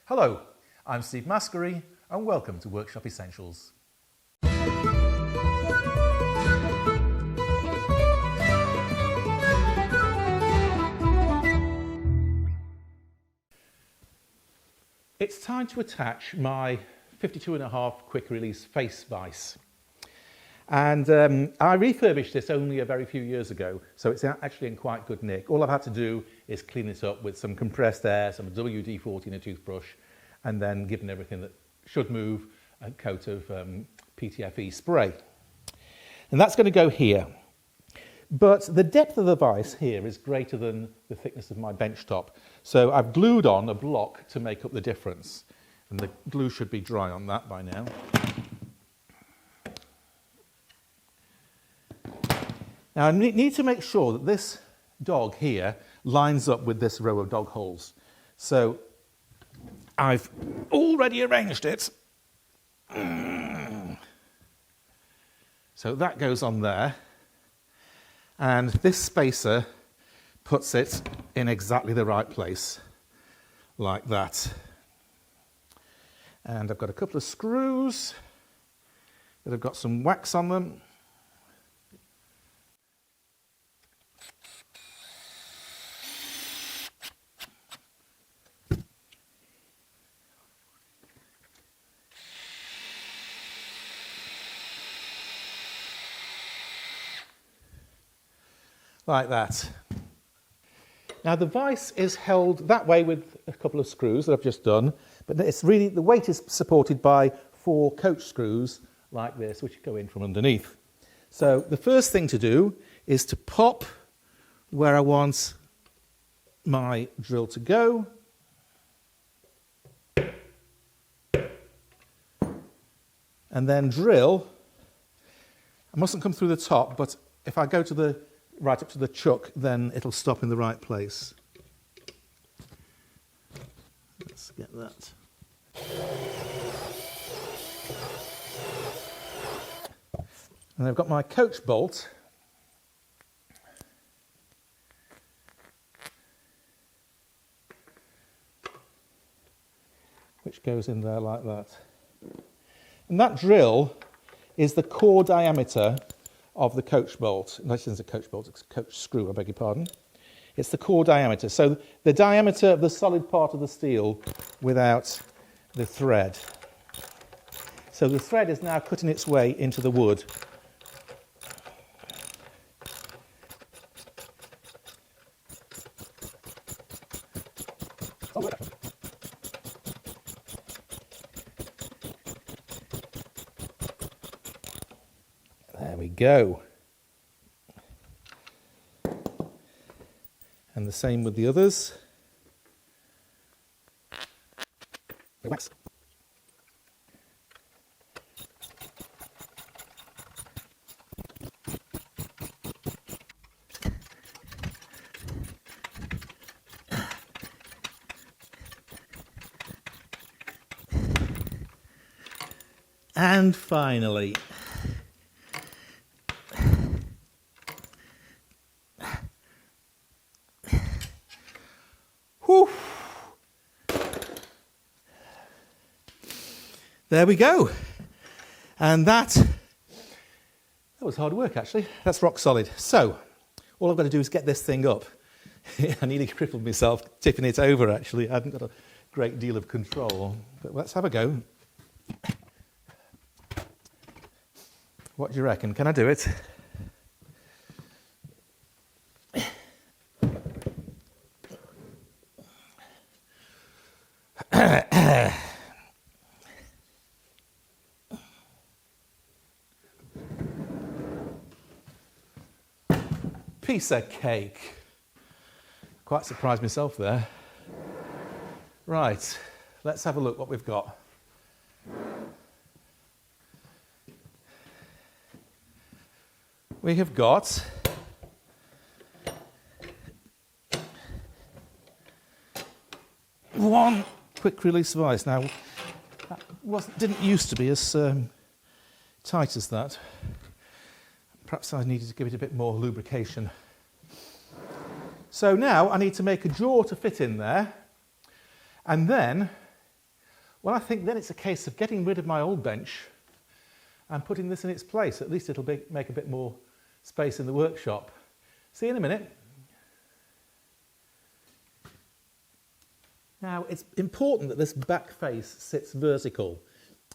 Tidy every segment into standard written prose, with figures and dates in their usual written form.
Hello, I'm Steve Maskery and welcome to Workshop Essentials. It's time to attach my 52.5 quick release face vise. And I refurbished this only a very few years ago, so it's actually in quite good nick. All I've had to do is clean it up with some compressed air, some WD-40 and a toothbrush, and then, given everything that should move, a coat of PTFE spray. And that's going to go here. But the depth of the vise here is greater than the thickness of my bench top. So I've glued on a block to make up the difference. And the glue should be dry on that by now. Now I need to make sure that this dog here lines up with this row of dog holes. So I've already arranged it. So that goes on there. And this spacer puts it in exactly the right place, like that. And I've got a couple of screws that have got some wax on them. Like that. Now the vise is held that way with a couple of screws that I've just done, but it's really, the weight is supported by 4 coach screws like this, which go in from underneath. So the first thing to do is to pop where I want my drill to go. And then drill. I mustn't come through the top, but if I go to the right up to the chuck, then it'll stop in the right place. Let's get that. And I've got my coach bolt. Which goes in there like that. And that drill is the core diameter of the coach bolt. No, this isn't a coach bolt, it's a coach screw, I beg your pardon. It's the core diameter. So the diameter of the solid part of the steel without the thread. So the thread is now cutting its way into the wood. There we go. And the same with the others. Wax. And finally, whew. There we go. And that was hard work, actually. That's rock solid. So, all I've got to do is get this thing up. I nearly crippled myself tipping it over, actually. I haven't got a great deal of control. But let's have a go. What do you reckon? Can I do it? Piece of cake. Quite surprised myself there. Right, let's have a look what we've got. We have got one quick release vise. Now, that didn't used to be as tight as that. Perhaps I needed to give it a bit more lubrication. So now I need to make a jaw to fit in there, and then Well, I think then it's a case of getting rid of my old bench and putting this in its place. At least it'll make a bit more space in the workshop. See you in a minute. Now, it's important that this back face sits vertical,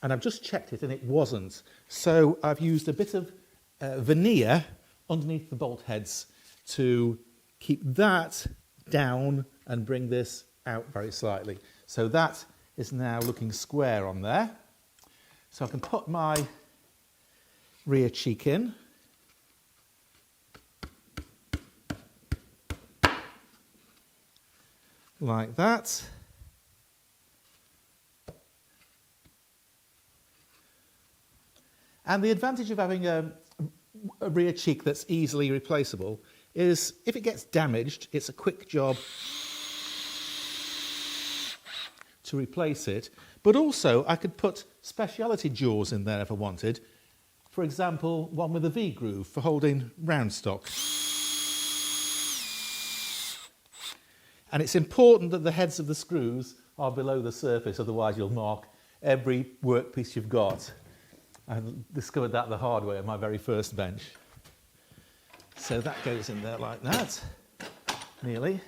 and I've just checked it and it wasn't. So I've used a bit of veneer underneath the bolt heads to keep that down and bring this out very slightly. So that is now looking square on there. So I can put my rear cheek in. Like that. And the advantage of having a rear cheek that's easily replaceable is if it gets damaged, it's a quick job to replace it. But also I could put speciality jaws in there if I wanted. For example, one with a V-groove for holding round stock. And it's important that the heads of the screws are below the surface, otherwise you'll mark every workpiece you've got. I discovered that the hard way on my very first bench. So that goes in there like that, nearly.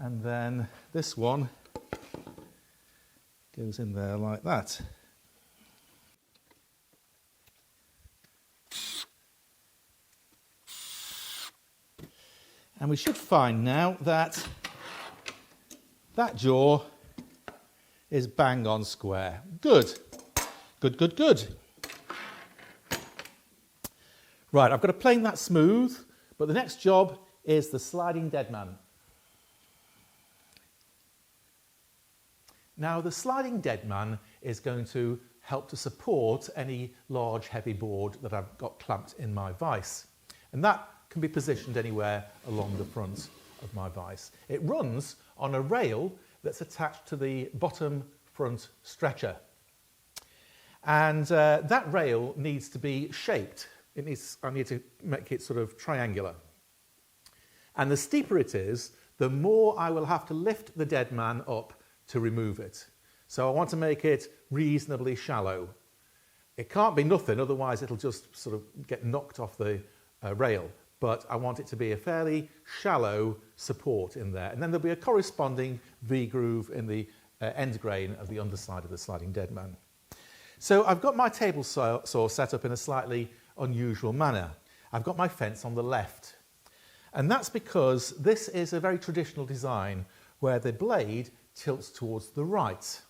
And then this one goes in there like that. And we should find now that that jaw is bang on square. Good. Good, good, good. Right, I've got to plane that smooth, but the next job is the Sliding Deadman. Now, the Sliding Deadman is going to help to support any large, heavy board that I've got clamped in my vise. And that can be positioned anywhere along the front of my vise. It runs on a rail that's attached to the bottom front stretcher. And that rail needs to be shaped. I need to make it sort of triangular. And the steeper it is, the more I will have to lift the Deadman up to remove it. So I want to make it reasonably shallow. It can't be nothing, otherwise it'll just sort of get knocked off the rail. But I want it to be a fairly shallow support in there. And then there'll be a corresponding V-groove in the end grain of the underside of the Sliding Deadman. So I've got my table saw set up in a slightly unusual manner. I've got my fence on the left. And that's because this is a very traditional design where the blade tilts towards the right.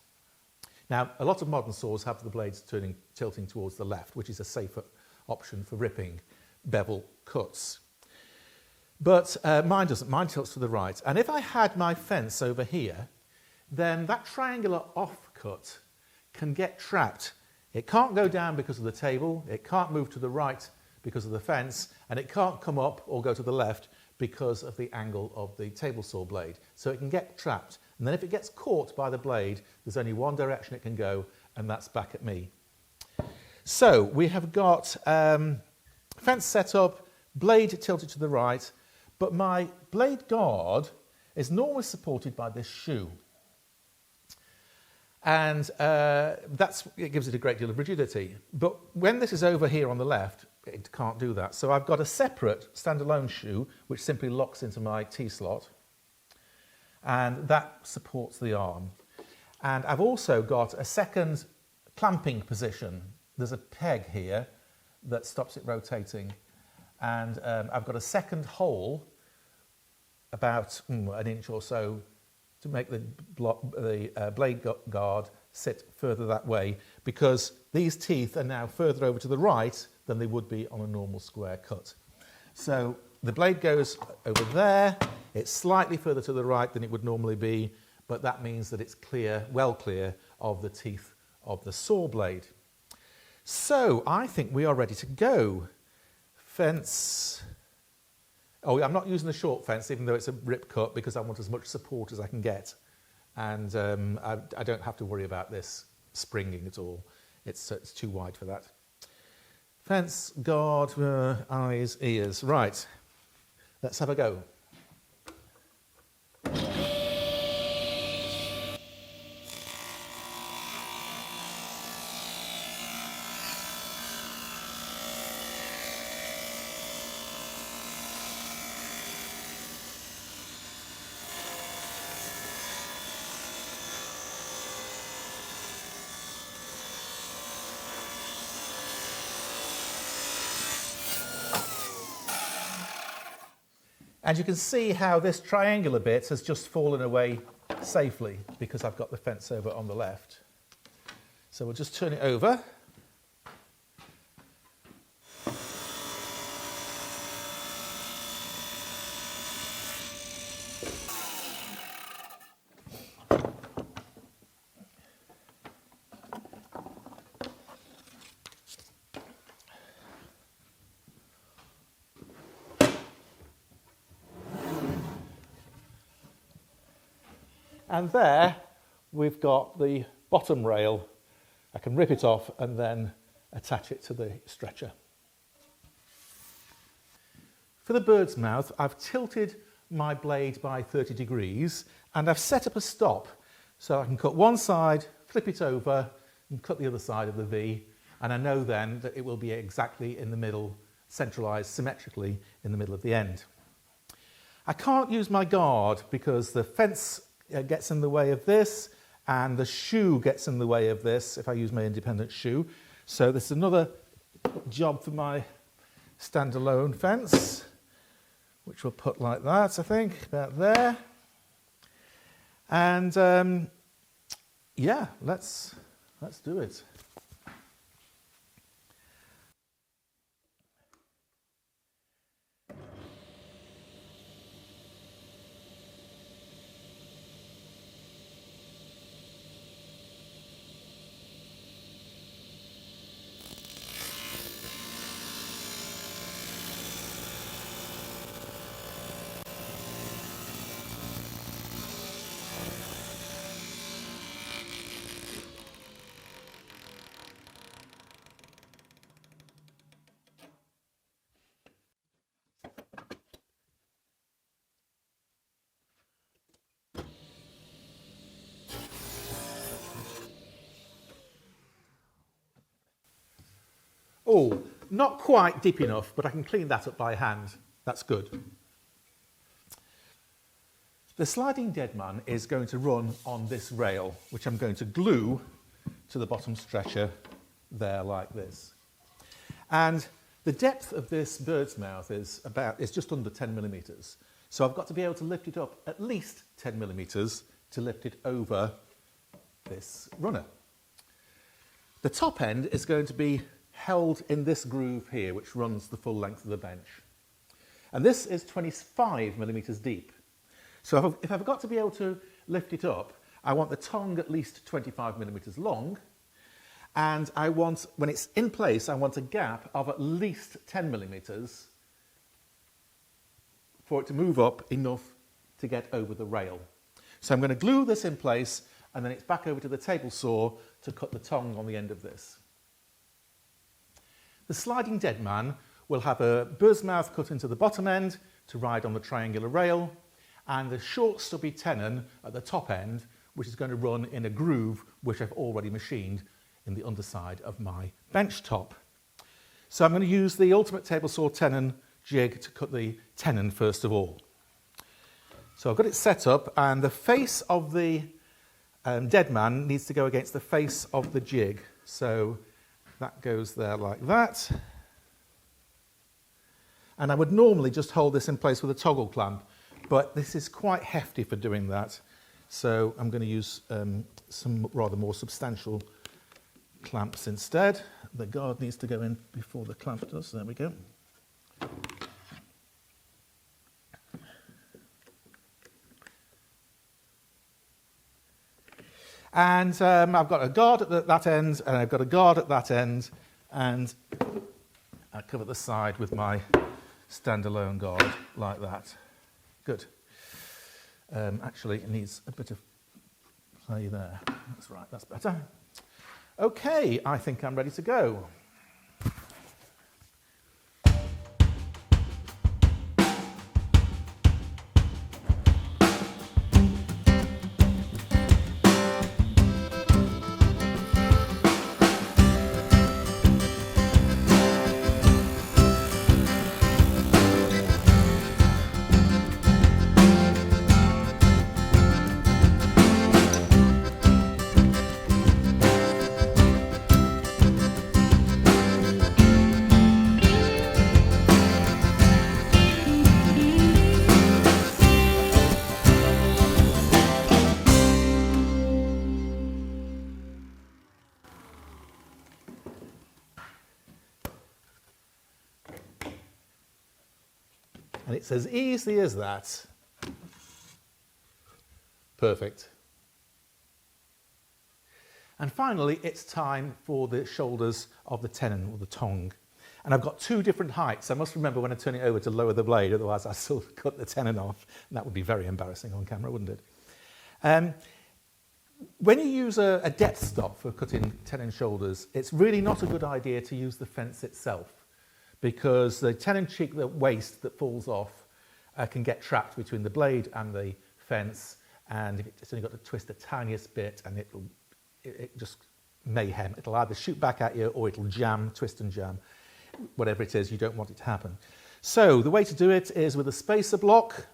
Now, a lot of modern saws have the blades tilting towards the left, which is a safer option for ripping bevel cuts. But mine doesn't. Mine tilts to the right. And if I had my fence over here, then that triangular offcut can get trapped. It can't go down because of the table, it can't move to the right because of the fence, and it can't come up or go to the left because of the angle of the table saw blade. So it can get trapped. And then if it gets caught by the blade, there's only one direction it can go, and that's back at me. So we have got fence set up, blade tilted to the right, but my blade guard is normally supported by this shoe. And it gives it a great deal of rigidity. But when this is over here on the left, it can't do that. So I've got a separate standalone shoe, which simply locks into my T-slot. And that supports the arm. And I've also got a second clamping position. There's a peg here that stops it rotating. And I've got a second hole about an inch or so to make the blade guard sit further that way, because these teeth are now further over to the right than they would be on a normal square cut. So the blade goes over there, it's slightly further to the right than it would normally be, but that means that it's clear, well clear of the teeth of the saw blade. So I think we are ready to go. Fence. Oh, I'm not using the short fence, even though it's a rip cut, because I want as much support as I can get. And I don't have to worry about this springing at all. It's too wide for that. Fence, guard, eyes, ears. Right, let's have a go. And you can see how this triangular bit has just fallen away safely because I've got the fence over on the left. So we'll just turn it over. And there we've got the bottom rail. I can rip it off and then attach it to the stretcher. For the bird's mouth, I've tilted my blade by 30 degrees and I've set up a stop so I can cut one side, flip it over and cut the other side of the V, and I know then that it will be exactly in the middle, centralised symmetrically in the middle of the end. I can't use my guard because the fence gets in the way of this and the shoe gets in the way of this if I use my independent shoe. So this is another job for my standalone fence, which we'll put like that, I think, about there. And yeah, let's do it. Oh, not quite deep enough, but I can clean that up by hand. That's good. The Sliding Deadman is going to run on this rail, which I'm going to glue to the bottom stretcher there like this. And the depth of this bird's mouth is just under 10 millimetres. So I've got to be able to lift it up at least 10 millimetres to lift it over this runner. The top end is going to be held in this groove here, which runs the full length of the bench. And this is 25 millimetres deep. So if I've got to be able to lift it up, I want the tongue at least 25 millimetres long, and I want, when it's in place, I want a gap of at least 10 millimetres for it to move up enough to get over the rail. So I'm going to glue this in place, and then it's back over to the table saw to cut the tongue on the end of this. The Sliding Deadman will have a bird's mouth cut into the bottom end to ride on the triangular rail, and the short stubby tenon at the top end, which is going to run in a groove which I've already machined in the underside of my bench top. So I'm going to use the Ultimate Table Saw Tenon jig to cut the tenon first of all. So I've got it set up, and the face of the Deadman needs to go against the face of the jig. So that goes there like that. And I would normally just hold this in place with a toggle clamp, but this is quite hefty for doing that. So I'm going to use some rather more substantial clamps instead. The guard needs to go in before the clamp does. There we go. And I've got a guard at that end, and I've got a guard at that end, and I cover the side with my standalone guard like that. Good. Actually, it needs a bit of play there. That's right, that's better. Okay, I think I'm ready to go. it's as easy as that. Perfect. And finally, it's time for the shoulders of the tenon, or the tongue. And I've got two different heights. I must remember when I turn it over to lower the blade, otherwise I'll still cut the tenon off. And that would be very embarrassing on camera, wouldn't it? When you use a depth stop for cutting tenon shoulders, it's really not a good idea to use the fence itself, because the tenon cheek, the waist that falls off, can get trapped between the blade and the fence, and if it's only got to twist the tiniest bit, and it just mayhem. It'll either shoot back at you or it'll jam, twist and jam. Whatever it is, you don't want it to happen. So the way to do it is with a spacer block,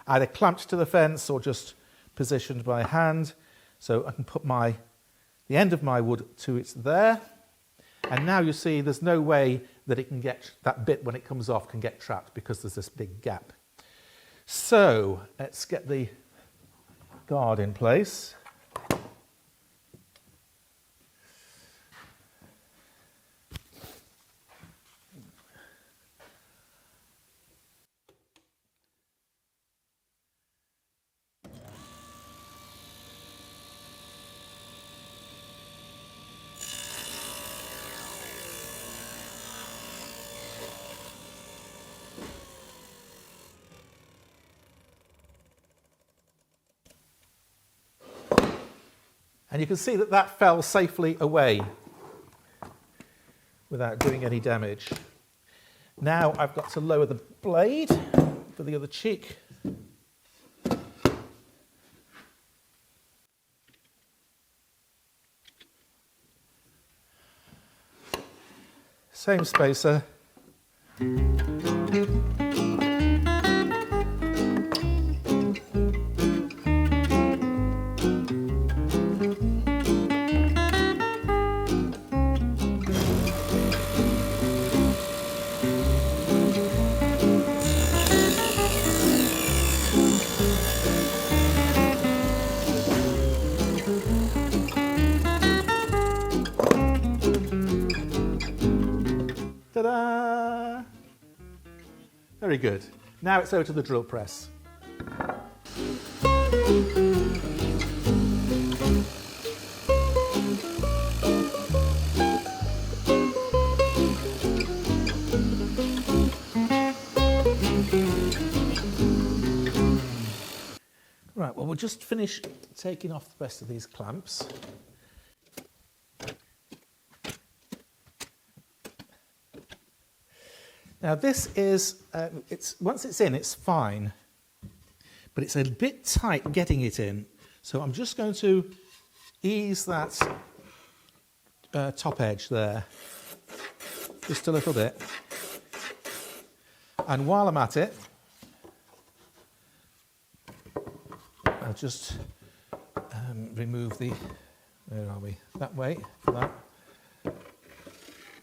either clamped to the fence or just positioned by hand. So I can put the end of my wood to it there. And now you see there's no way that it can get, that bit when it comes off can get trapped because there's this big gap. So let's get the guard in place. And you can see that that fell safely away without doing any damage. Now I've got to lower the blade for the other cheek. Same spacer. Ta-da! Very good. Now it's over to the drill press. Right, well, we'll just finish taking off the rest of these clamps. Now this is, once it's in, it's fine, but it's a bit tight getting it in. So I'm just going to ease that top edge there, just a little bit. And while I'm at it, I'll just remove the, where are we? That way, for that.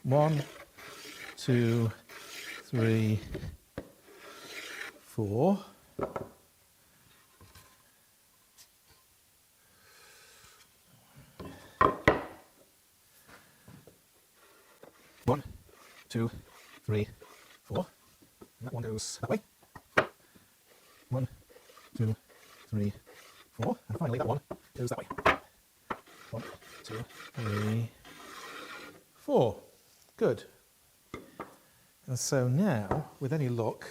1, 2, 3, 4. One, 2, 3, 4. And that one goes that way. 1, 2, 3, 4. And finally that one goes that way. 1, 2, 3, 4. Good. And so now, with any luck,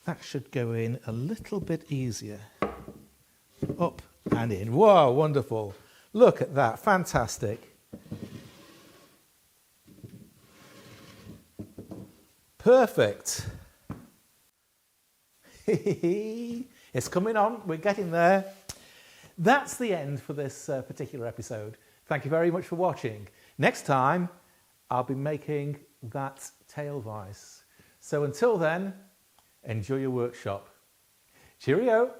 that should go in a little bit easier. Up and in. Whoa, wonderful. Look at that, fantastic. Perfect. It's coming on, we're getting there. That's the end for this particular episode. Thank you very much for watching. Next time, I'll be making that tail vise. So until then, enjoy your workshop. Cheerio!